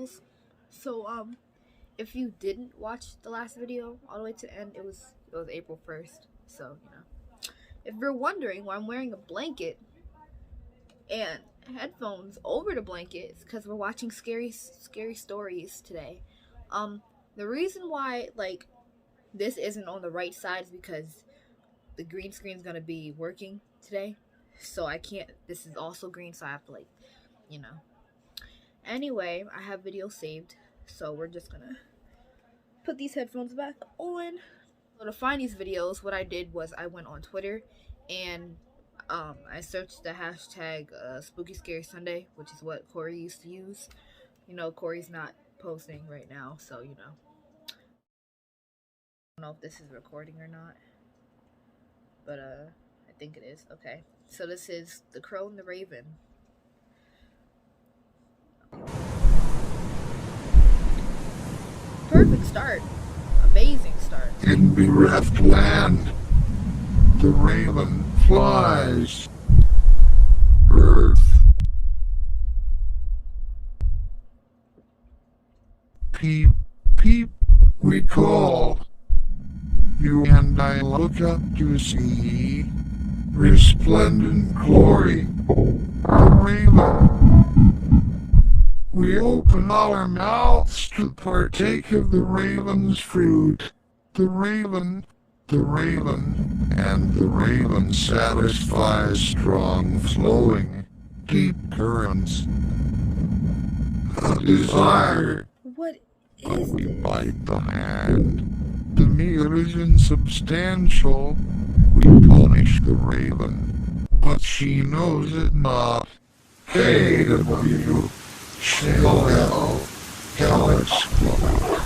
videos. So if you didn't watch the last video all the way to the end, it was April 1st. So if you're wondering why I'm wearing a blanket and headphones over the blanket, it's because we're watching scary stories today. The reason why this isn't on the right side is because the green screen is gonna be working today, so I can't. This is also green, so I have to Anyway, I have video saved, so we're just gonna put these headphones back on. So to find these videos, what I did was I went on Twitter and I searched the hashtag Spooky Scary Sunday, which is what Corey used to use. Corey's not posting right now, so I don't know if this is recording or not, but I think it is. Okay, so this is The Crow and the Raven. Perfect start. Amazing start. In bereft land, the raven flies. Earth. Peep, peep, we call. You and I look up to see resplendent glory. The raven. We open our mouths to partake of the raven's fruit. The raven, and the raven satisfies strong flowing, deep currents. The desire. What is We this? bite the hand. The meal is insubstantial. We punish the raven, but she knows it not. KW. Shell hell explode.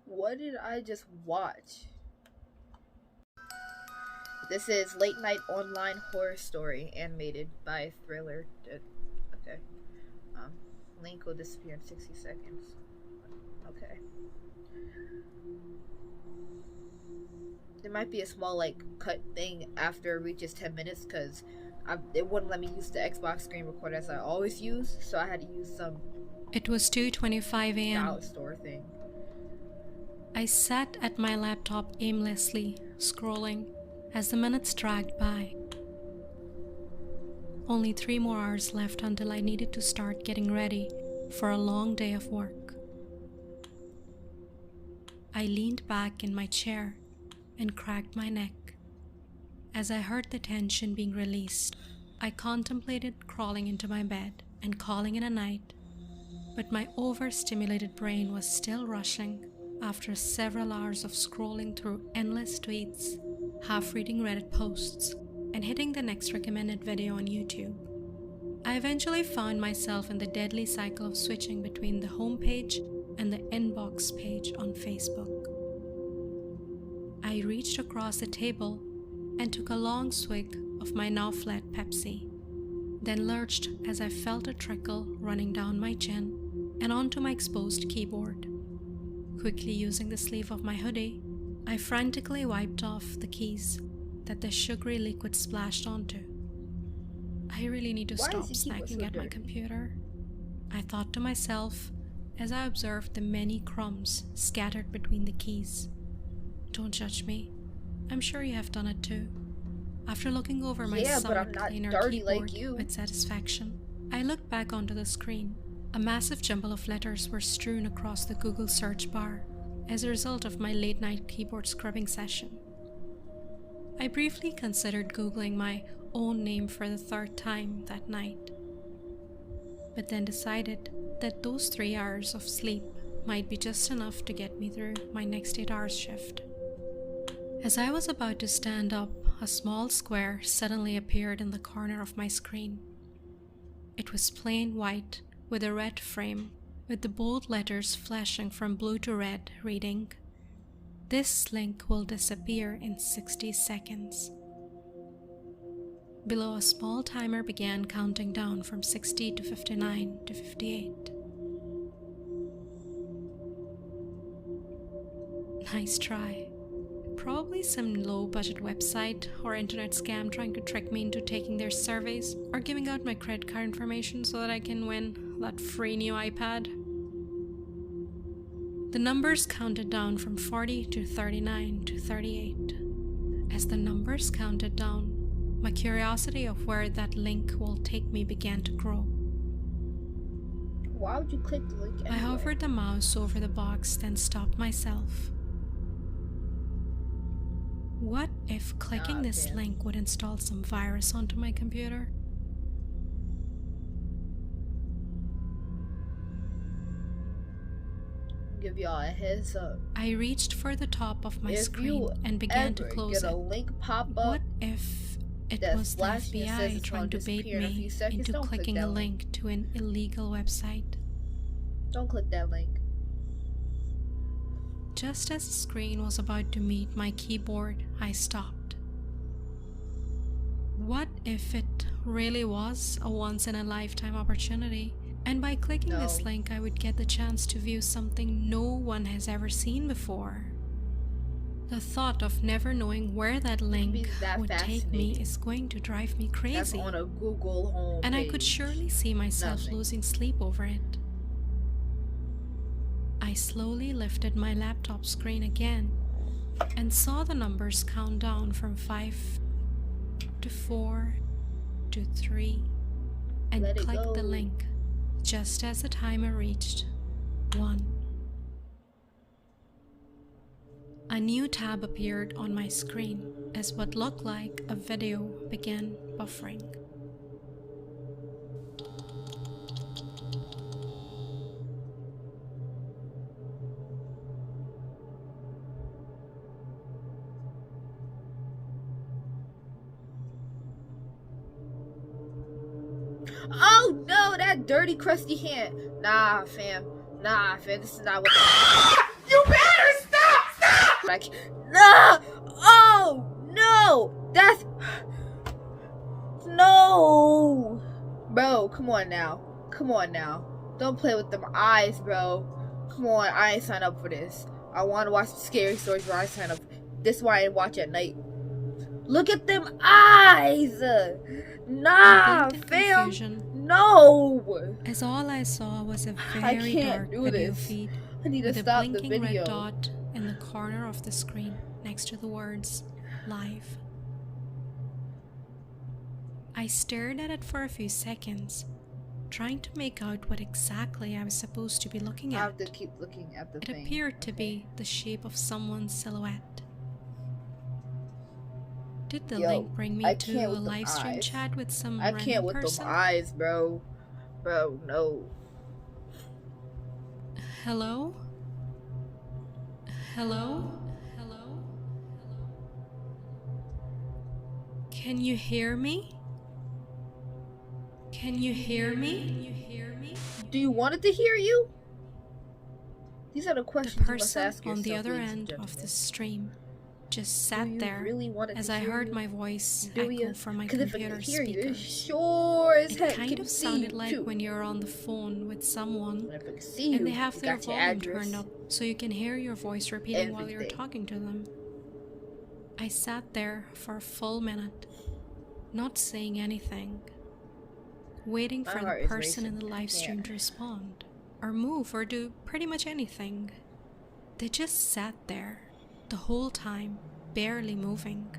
What did I just watch? This is Late Night Online Horror Story, animated by Thriller. Okay. Link will disappear in 60 seconds. Okay. There might be a small cut thing after it reaches 10 minutes because it wouldn't let me use the Xbox screen recorder as I always use, so I had to use some It was 2:25 a.m. dollar store thing. I sat at my laptop aimlessly, scrolling as the minutes dragged by. Only 3 more hours left until I needed to start getting ready for a long day of work. I leaned back in my chair and cracked my neck. As I heard the tension being released, I contemplated crawling into my bed and calling it a night, but my overstimulated brain was still rushing after several hours of scrolling through endless tweets, half reading Reddit posts, and hitting the next recommended video on YouTube. I eventually found myself in the deadly cycle of switching between the homepage and the inbox page on Facebook. I reached across the table and took a long swig of my now flat Pepsi, then lurched as I felt a trickle running down my chin and onto my exposed keyboard. Quickly using the sleeve of my hoodie, I frantically wiped off the keys that the sugary liquid splashed onto. I really need to Why stop does he keep it snacking so at my dirty? computer, I thought to myself as I observed the many crumbs scattered between the keys. Don't judge me. I'm sure you have done it too. After looking over my Yeah, but I'm somewhat not cleaner dirty like keyboard you. with satisfaction, I looked back onto the screen. A massive jumble of letters were strewn across the Google search bar as a result of my late-night keyboard scrubbing session. I briefly considered Googling my own name for the 3rd time that night, but then decided that those 3 hours of sleep might be just enough to get me through my next 8 hours shift. As I was about to stand up, a small square suddenly appeared in the corner of my screen. It was plain white with a red frame, with the bold letters flashing from blue to red reading, "This link will disappear in 60 seconds. Below, a small timer began counting down from 60 to 59 to 58. Nice try. Probably some low-budget website or internet scam trying to trick me into taking their surveys or giving out my credit card information so that I can win that free new iPad. The numbers counted down from 40 to 39 to 38. As the numbers counted down, my curiosity of where that link will take me began to grow. Why would you click the link anyway? I hovered the mouse over the box, then stopped myself. What if clicking this link would install some virus onto my computer? Give y'all a heads up. I reached for the top of my screen and began to close get a it. link pop up What if it was the FBI trying to bait me into clicking a link to an illegal website? Don't click that link. Just as the screen was about to meet my keyboard, I stopped. What if it really was a once-in-a-lifetime opportunity, and by clicking this link I would get the chance to view something no one has ever seen before? The thought of never knowing where that link would take me is going to drive me crazy. That's on a Google home and I page. could surely see myself losing sleep over it. I slowly lifted my laptop screen again and saw the numbers count down from 5 to 4 to 3 and clicked the link just as the timer reached 1. A new tab appeared on my screen as what looked like a video began buffering. Oh no, that dirty crusty hand. Nah, fam, this is not what You better stop! Like, nah! Oh no! That's no, bro. Come on now. Don't play with them eyes, bro. Come on, I ain't signed up for this. I want to watch scary stories, but I signed up. This is why I didn't watch at night. Look at them eyes. Nah, fam. No. As all I saw was a very dark video feed with a blinking red dot in the corner of the screen next to the words live. I stared at it for a few seconds, trying to make out what exactly I was supposed to be looking at. I have to keep looking at the thing. It appeared to be the shape of someone's silhouette. Did the link bring me to a live stream chat with some random person? I can't with them eyes, bro. Bro, no. Hello? Hello? Can you hear me? Can you hear me? Do you want it to hear you? These are the questions you must ask yourself. The person on the other end of the stream just sat there as I heard my voice echo from my computer speakers. It kind of sounded like when you're on the phone with someone and they have their volume turned up so you can hear your voice repeating while you're talking to them. I sat there for a full minute, not saying anything, waiting for the person in the live stream to respond or move or do pretty much anything. They just sat there the whole time, barely moving.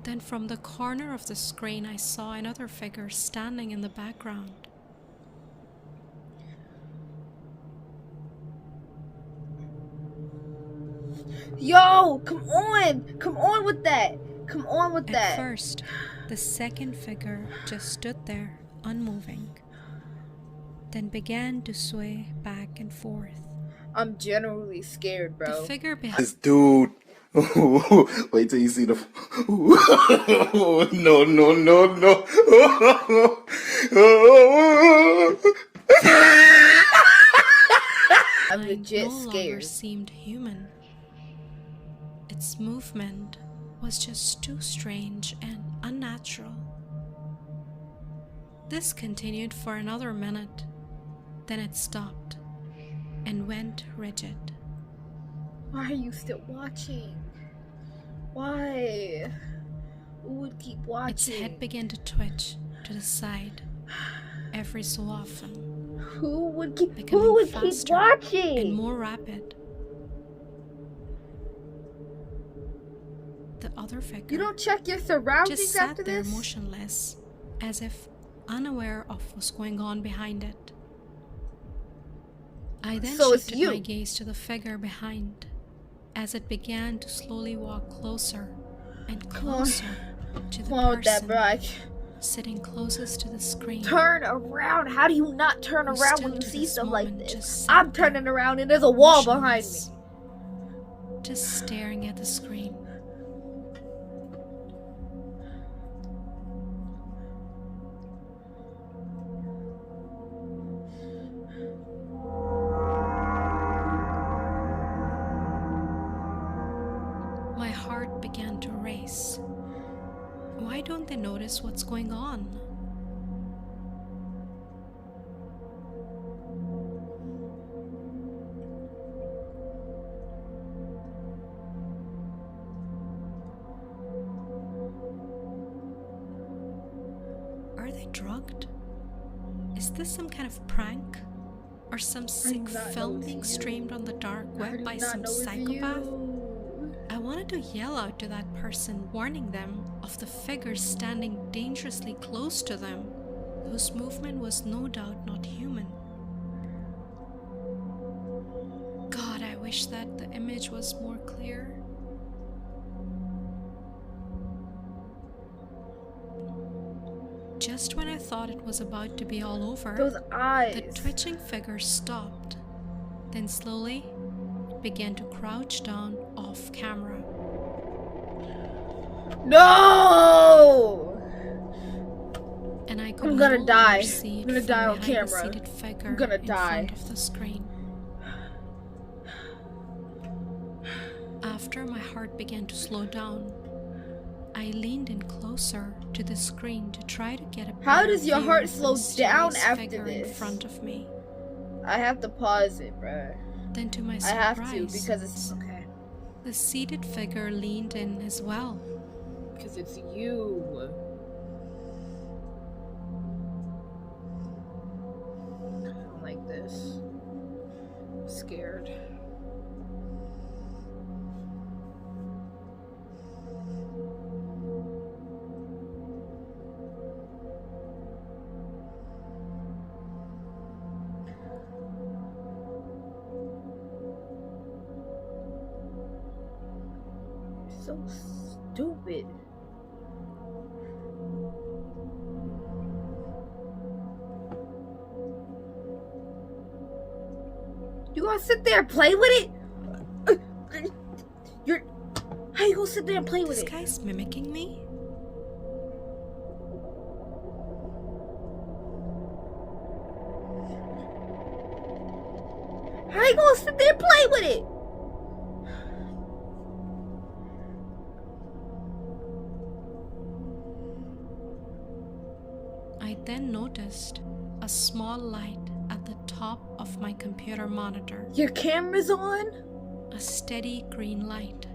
Then from the corner of the screen I saw another figure standing in the background. Yo, come on with that. At first, the second figure just stood there, unmoving, then began to sway back and forth. I'm generally scared, The bro. figure behind This dude. Wait till you see the. No, no, no, no. I'm no legit longer scared. seemed human. Its movement was just too strange and unnatural. This continued for another minute, then it stopped and went rigid. Why are you still watching? Why? Who would keep watching? Its head began to twitch to the side every so often, Who would keep becoming faster watching? and more rapid. The other figure You don't check your surroundings just sat after there this? motionless, as if unaware of what's going on behind it. I then So it's shifted you. my gaze to the figure behind, as it began to slowly walk closer and Come on. closer to the Come on with that, person bro. sitting closest to the screen. Turn around. How do you not turn Who around still when you to see this stuff like moment this? just sat I'm there, turning around and there's a wall behind me. motionless, just staring at the screen. My heart began to race. Why don't they notice what's going on? Are they drugged? Is this some kind of prank? Or some sick not film noticing being you. streamed on the dark I web do by not some know it's psychopath? you. I wanted to yell out to that person, warning them of the figure standing dangerously close to them, whose movement was no doubt not human. God, I wish that the image was more clear. Just when I thought it was about to be all over, Those eyes. the twitching figure stopped. Then slowly, it began to crouch down off camera. No! And I could I'm gonna no die. longer see it I'm gonna from die on behind the camera. seated figure I'm gonna in die. front of the screen. After my heart began to slow down, I leaned in closer to the screen to try to get a How better does your view heart of the slow down mysterious after figure in this? front of me. I have to pause it, bruh. Then to my I surprise, have to because it's okay. the seated figure leaned in as well. Because it's you. I don't like this. I'm scared. So stupid. You gonna sit there and play with it? You're. How you gonna sit there and play with This it? guy's mimicking me? How you gonna sit there and play with it? I then noticed a small light at the top of my computer monitor. Your camera's on? A steady green light.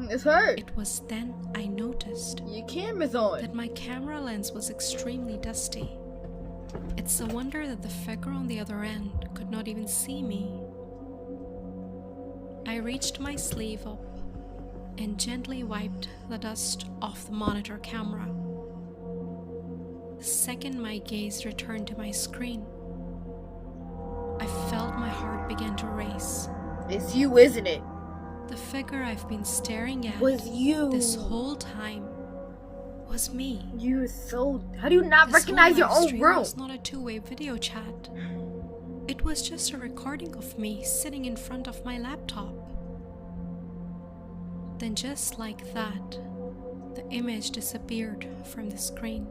It's hurt. It was then I noticed Your camera's on. that my camera lens was extremely dusty. It's a wonder that the figure on the other end could not even see me. I reached my sleeve up and gently wiped the dust off the monitor camera. The second my gaze returned to my screen, I felt my heart begin to race. It's you, isn't it? The figure I've been staring at Was you. this whole time was me. You so. How do you not This whole recognize your live own stream room? was not a two-way video chat. It was just a recording of me sitting in front of my laptop. Then just like that, the image disappeared from the screen.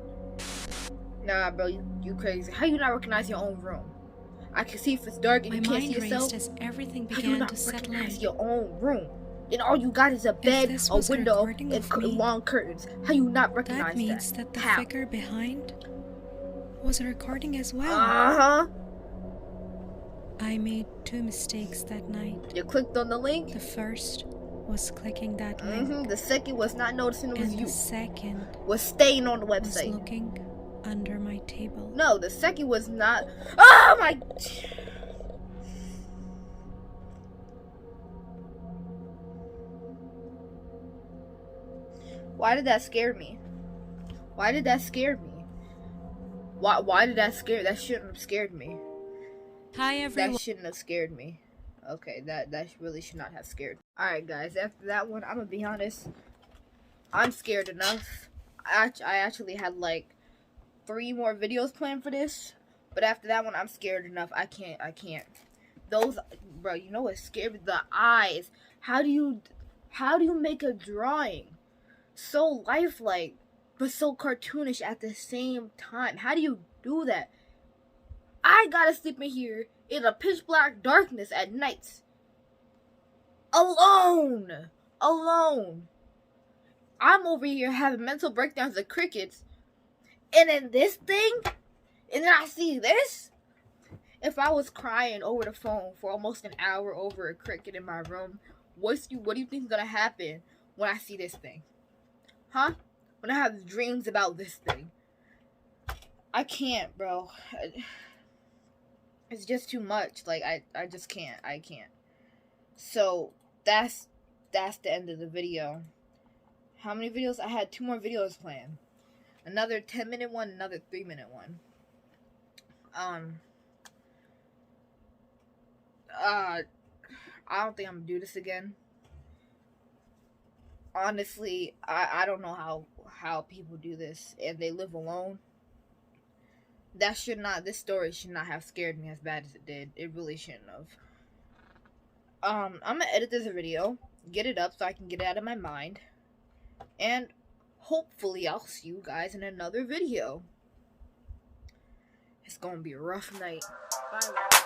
Nah, bro, you crazy. How you not recognize your own room? I can see if it's dark and My you can't see mind yourself. raced as everything How you began not to settle recognize in. your own room? And all you got is a bed, this a was a window, recording and of me, long curtains. How you not recognize That means that the How? figure behind was a recording as well. Uh-huh. I made two mistakes that night. You clicked on the link. The first was clicking that link, The second was not noticing it was and you. the second Was staying on the was website. looking under my table. No, the second was not. Oh my. Why did that scare me? Why did that scare me? Why did that scare? That shouldn't have scared me. Hi everyone. That shouldn't have scared me. Okay, that really should not have scared. All right, guys. After that one, I'm gonna be honest. I'm scared enough. I actually had like 3 more videos planned for this, but after that one, I'm scared enough. I can't. Those, bro. You know what scared me? The eyes. How do you make a drawing so lifelike but so cartoonish at the same time? How do you do that? I gotta sleep in here in a pitch black darkness at night. Alone. I'm over here having mental breakdowns of crickets. And then this thing? And then I see this? If I was crying over the phone for almost an hour over a cricket in my room, what do you think is gonna happen when I see this thing? Huh? When I have dreams about this thing? I can't, bro. It's just too much. Like, I just can't. I can't. So, that's the end of the video. How many videos? I had 2 more videos planned. Another 10-minute one, another 3-minute one. I don't think I'm gonna do this again. Honestly, I don't know how people do this and they live alone. This story should not have scared me as bad as it did. It really shouldn't have. I'm gonna edit this video, get it up so I can get it out of my mind, and hopefully I'll see you guys in another video. It's gonna be a rough night. Bye.